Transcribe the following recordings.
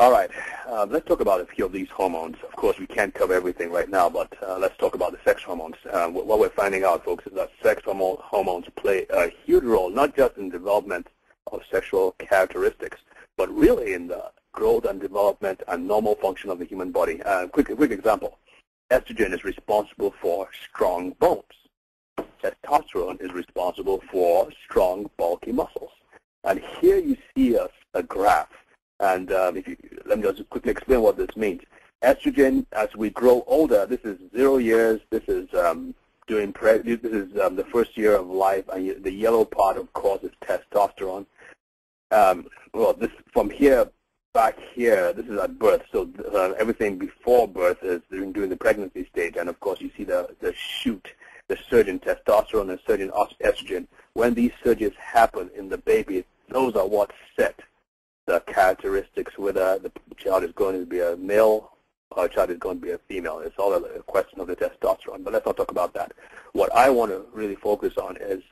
All right, let's talk about a few of these hormones. Of course, we can't cover everything right now, but let's talk about the sex hormones. What we're finding out, folks, is that sex hormones play a huge role, not just in development of sexual characteristics, but really in the growth and development and normal function of the human body. Quick example. Estrogen is responsible for strong bones. Testosterone is responsible for strong, bulky muscles. And here you see a graph. And let me just quickly explain what this means. Estrogen, as we grow older, this is 0 years. This is the first year of life, and the yellow part, of course, is testosterone. From here back here, this is at birth. So everything before birth is during the pregnancy stage, and of course, you see the shoot, the surge in testosterone and surge in estrogen. When these surges happen in the baby, those are what set the characteristics, whether the child is going to be a male or a child is going to be a female. It's all a question of the testosterone, but let's not talk about that. What I want to really focus on is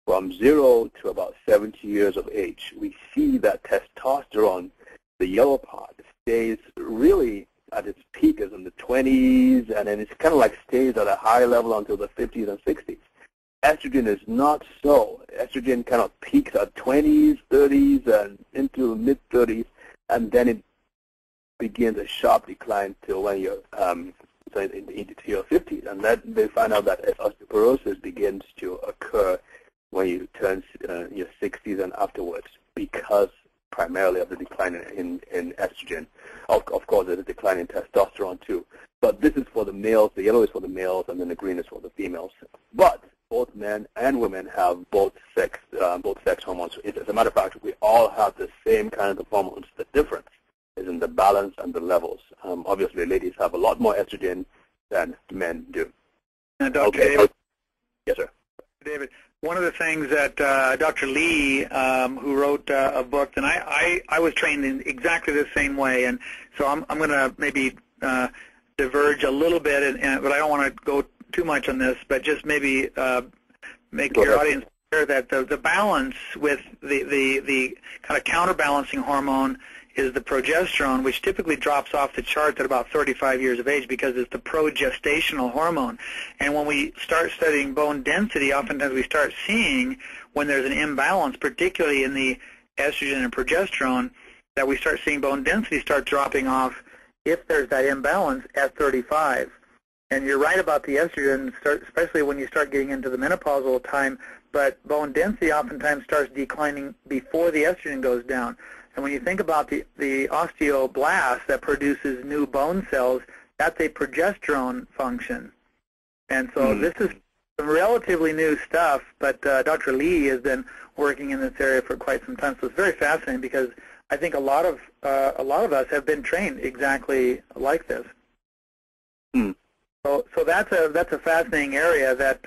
from 0 to about 70 years of age, we see that testosterone, the yellow part, stays really at its peak is in the 20s, and then it's kind of like stays at a high level until the 50s and 60s. Estrogen is not so. Estrogen kind of peaks at 20s, 30s, and into mid-30s, and then it begins a sharp decline till when you're into your 50s. And that they find out that osteoporosis begins to occur when you turn your 60s and afterwards, because primarily of the decline in estrogen. Of course, there's a decline in testosterone too. But this is for the males. The yellow is for the males, and then the green is for the females. But both men and women have both sex hormones. As a matter of fact, we all have the same kind of hormones. The difference is in the balance and the levels. Obviously, ladies have a lot more estrogen than men do. Now, Dr. David. Yes, sir. David, one of the things that Dr. Lee, who wrote a book, and I was trained in exactly the same way, and so I'm going to maybe diverge a little bit, but I don't want to go too much on this, but just maybe make your audience aware that the balance with the kind of counterbalancing hormone is the progesterone, which typically drops off the charts at about 35 years of age because it's the progestational hormone. And when we start studying bone density, oftentimes we start seeing when there's an imbalance, particularly in the estrogen and progesterone, that we start seeing bone density start dropping off if there's that imbalance at 35. And you're right about the estrogen, especially when you start getting into the menopausal time, but bone density oftentimes starts declining before the estrogen goes down. And when you think about the osteoblast that produces new bone cells, that's a progesterone function. And so this is some relatively new stuff, but Dr. Lee has been working in this area for quite some time. So it's very fascinating because I think a lot of us have been trained exactly like this. So that's a fascinating area that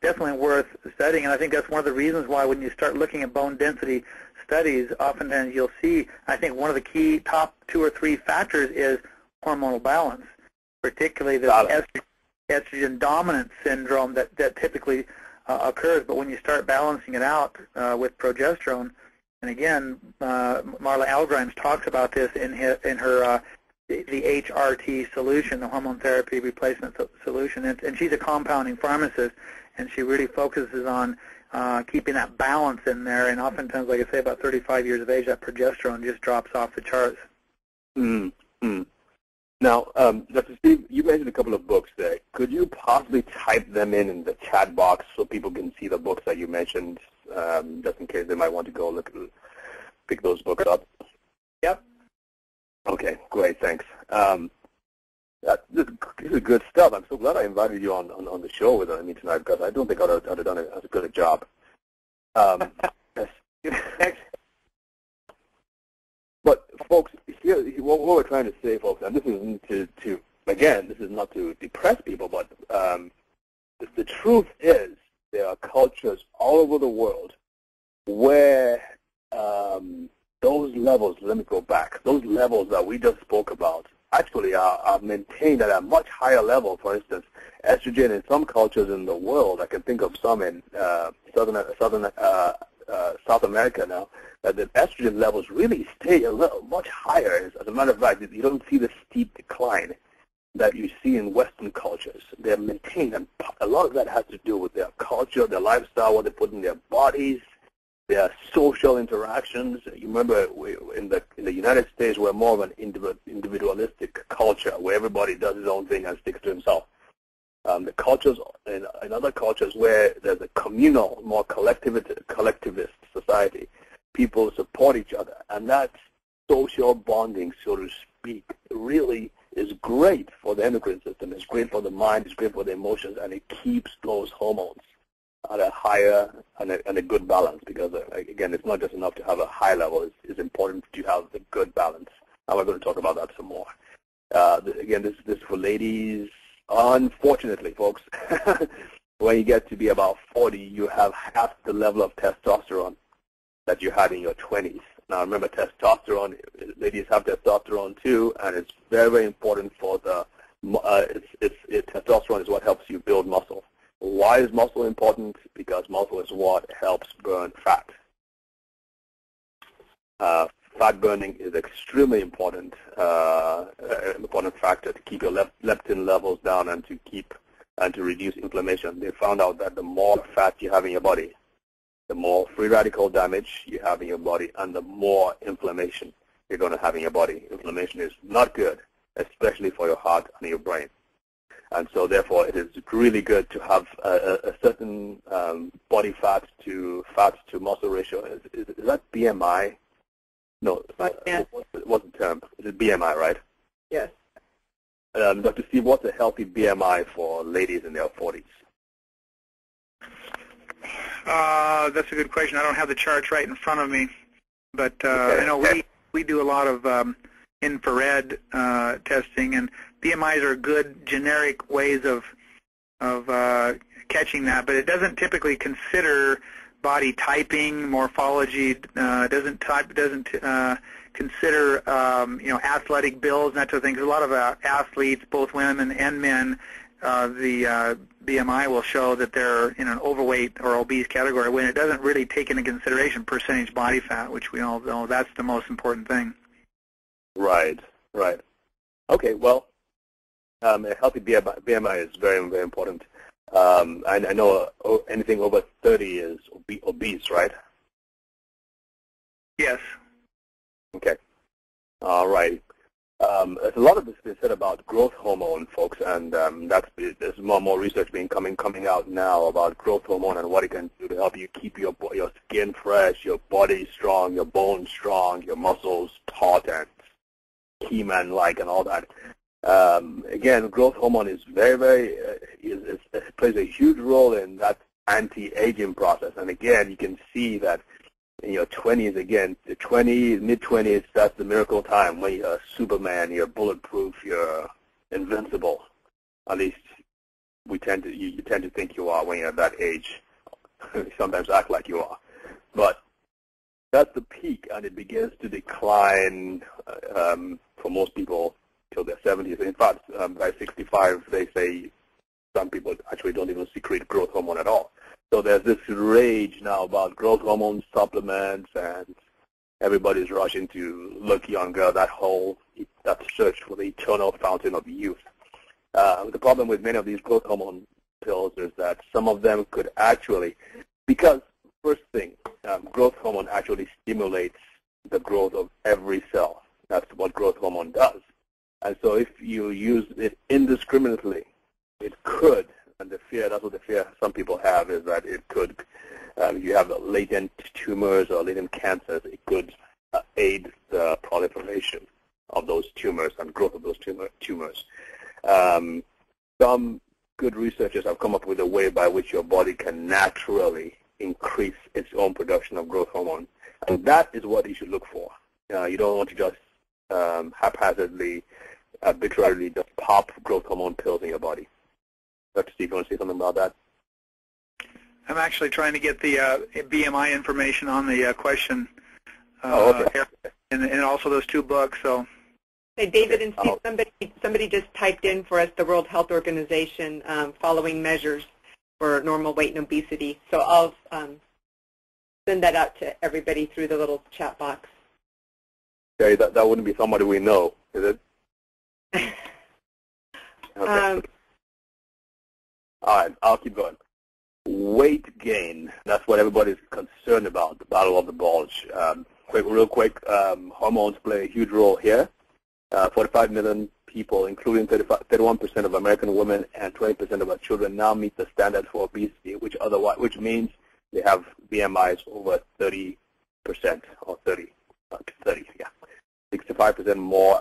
definitely worth studying, and I think that's one of the reasons why when you start looking at bone density studies, oftentimes you'll see, I think one of the key top 2 or 3 factors is hormonal balance, particularly the estrogen dominant syndrome that typically occurs. But when you start balancing it out with progesterone, and again, Marla Algrimes talks about this in her the HRT solution, the hormone therapy replacement solution, and she's a compounding pharmacist, and she really focuses on keeping that balance in there, and oftentimes, like I say, about 35 years of age, that progesterone just drops off the charts. Now, Dr. Steve, you mentioned a couple of books there. Could you possibly type them in the chat box so people can see the books that you mentioned, just in case they might want to go pick those books up? Yep. Okay, great, thanks. This is good stuff. I'm so glad I invited you on the show with me tonight, because I don't think I'd have done as good a job. But folks, here what we're trying to say, folks, and this isn't this is not to depress people, but the truth is there are cultures all over the world where those levels, let me go back, those levels that we just spoke about actually are maintained at a much higher level. For instance, estrogen in some cultures in the world, I can think of some in Southern South America now, that the estrogen levels really stay a little much higher. As a matter of fact, you don't see the steep decline that you see in Western cultures. They're maintained, and a lot of that has to do with their culture, their lifestyle, what they put in their bodies, their social interactions. You remember in the United States, we're more of an individualistic culture where everybody does his own thing and sticks to himself. The cultures in other cultures where there's a communal, more collectivist society, people support each other, and that social bonding, so to speak, really is great for the endocrine system. It's great for the mind. It's great for the emotions, and it keeps those hormones at a higher and a good balance. Because again, it's not just enough to have a high level. It's important to have the good balance. And we're going to talk about that some more. Again, this is for ladies. Unfortunately, folks, when you get to be about 40, you have half the level of testosterone that you had in your 20s. Now, remember, testosterone, ladies have testosterone too, and it's very, very important for the, testosterone is what helps you build muscle. Why is muscle important? Because muscle is what helps burn fat. Fat burning is extremely important, important factor to keep your leptin levels down and to reduce inflammation. They found out that the more fat you have in your body, the more free radical damage you have in your body, and the more inflammation you're going to have in your body. Inflammation is not good, especially for your heart and your brain. And so, therefore, it is really good to have a certain body fat to muscle ratio. Is that BMI? No. Yeah. What's the term? Is it BMI, right? Yes. Dr. Steve, what's a healthy BMI for ladies in their 40s? That's a good question. I don't have the charts right in front of me, but Okay. I know we do a lot of infrared testing, and BMIs are good generic ways of catching that, but it doesn't typically consider body typing, morphology. Doesn't consider athletic builds and that sort of thing. There's a lot of athletes, both women and men. The BMI will show that they're in an overweight or obese category when it doesn't really take into consideration percentage body fat, which we all know that's the most important thing. Right, right. Okay, well, a healthy BMI is very, very important. I know anything over 30 is obese, right? Yes. Okay. All right. There's a lot of this been said about growth hormone, folks, and there's more and more research coming out now about growth hormone and what it can do to help you keep your skin fresh, your body strong, your bones strong, your muscles taut and He-Man-like, and all that. Again, growth hormone is very, very it plays a huge role in that anti-aging process. And again, you can see that in your 20s, again, the mid-20s, that's the miracle time when you're Superman, you're bulletproof, you're invincible. At least you tend to think you are when you're at that age. You sometimes act like you are. But that's the peak, and it begins to decline for most people till their 70s. In fact, by 65, they say some people actually don't even secrete growth hormone at all. So there's this rage now about growth hormone supplements, and everybody's rushing to look younger, that search for the eternal fountain of youth. The problem with many of these growth hormone pills is that some of them could actually, because first thing, growth hormone actually stimulates the growth of every cell. That's what growth hormone does. And so if you use it indiscriminately, it could, and that's what the fear some people have, is that it could, you have latent tumors or latent cancers, it could aid the proliferation of those tumors and growth of those tumors. Some good researchers have come up with a way by which your body can naturally increase its own production of growth hormone. And that is what you should look for. You don't want to just haphazardly, arbitrarily just pop growth hormone pills in your body. Dr. Steve, you want to say something about that? I'm actually trying to get the BMI information on the question. Okay. And also those two books. So. Hey, David and Steve, somebody just typed in for us the World Health Organization following measures for normal weight and obesity. So I'll send that out to everybody through the little chat box. Okay, that wouldn't be somebody we know, is it? Okay. All right, I'll keep going. Weight gain, that's what everybody's concerned about, the battle of the bulge. Real quick, hormones play a huge role here. 45 million people, including 31% of American women and 20% of our children, now meet the standard for obesity, which means they have BMIs over 30% or 30, yeah. 65% more